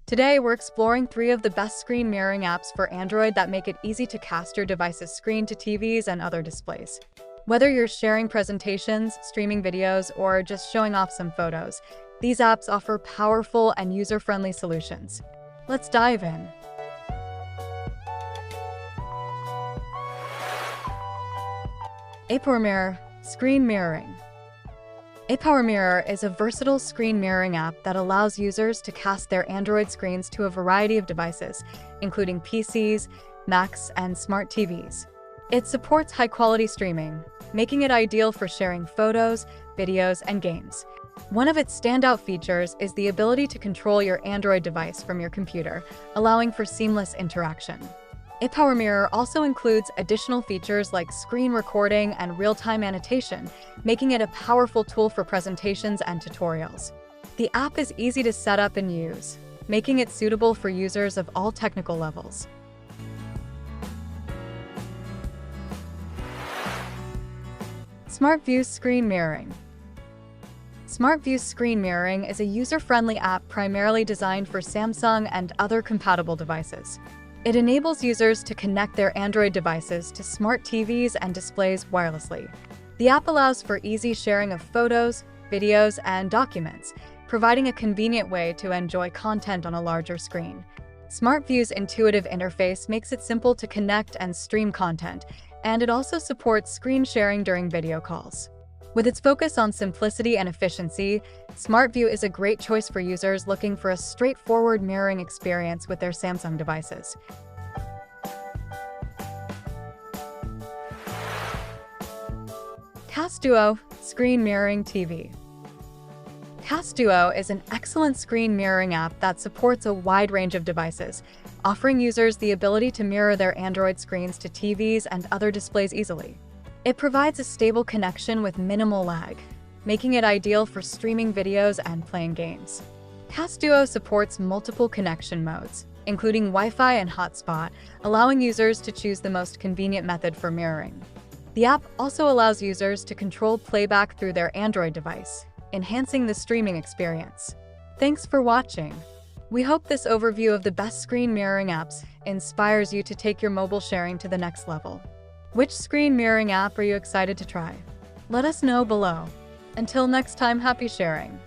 Today, we're exploring 3 of the best screen mirroring apps for Android that make it easy to cast your device's screen to TVs and other displays. Whether you're sharing presentations, streaming videos, or just showing off some photos, these apps offer powerful and user-friendly solutions. Let's dive in. ApowerMirror Screen Mirroring. ApowerMirror is a versatile screen mirroring app that allows users to cast their Android screens to a variety of devices, including PCs, Macs, and smart TVs. It supports high-quality streaming, making it ideal for sharing photos, videos, and games. One of its standout features is the ability to control your Android device from your computer, allowing for seamless interaction. ApowerMirror also includes additional features like screen recording and real-time annotation, making it a powerful tool for presentations and tutorials. The app is easy to set up and use, making it suitable for users of all technical levels. SmartView Screen Mirroring. SmartView Screen Mirroring is a user-friendly app primarily designed for Samsung and other compatible devices. It enables users to connect their Android devices to smart TVs and displays wirelessly. The app allows for easy sharing of photos, videos, and documents, providing a convenient way to enjoy content on a larger screen. SmartView's intuitive interface makes it simple to connect and stream content, and it also supports screen sharing during video calls. With its focus on simplicity and efficiency, SmartView is a great choice for users looking for a straightforward mirroring experience with their Samsung devices. CastDuo Screen Mirroring TV. CastDuo is an excellent screen mirroring app that supports a wide range of devices, offering users the ability to mirror their Android screens to TVs and other displays easily. It provides a stable connection with minimal lag, making it ideal for streaming videos and playing games. CastDuo supports multiple connection modes, including Wi-Fi and hotspot, allowing users to choose the most convenient method for mirroring. The app also allows users to control playback through their Android device, enhancing the streaming experience. Thanks for watching. We hope this overview of the best screen mirroring apps inspires you to take your mobile sharing to the next level. Which screen mirroring app are you excited to try? Let us know below. Until next time, happy sharing!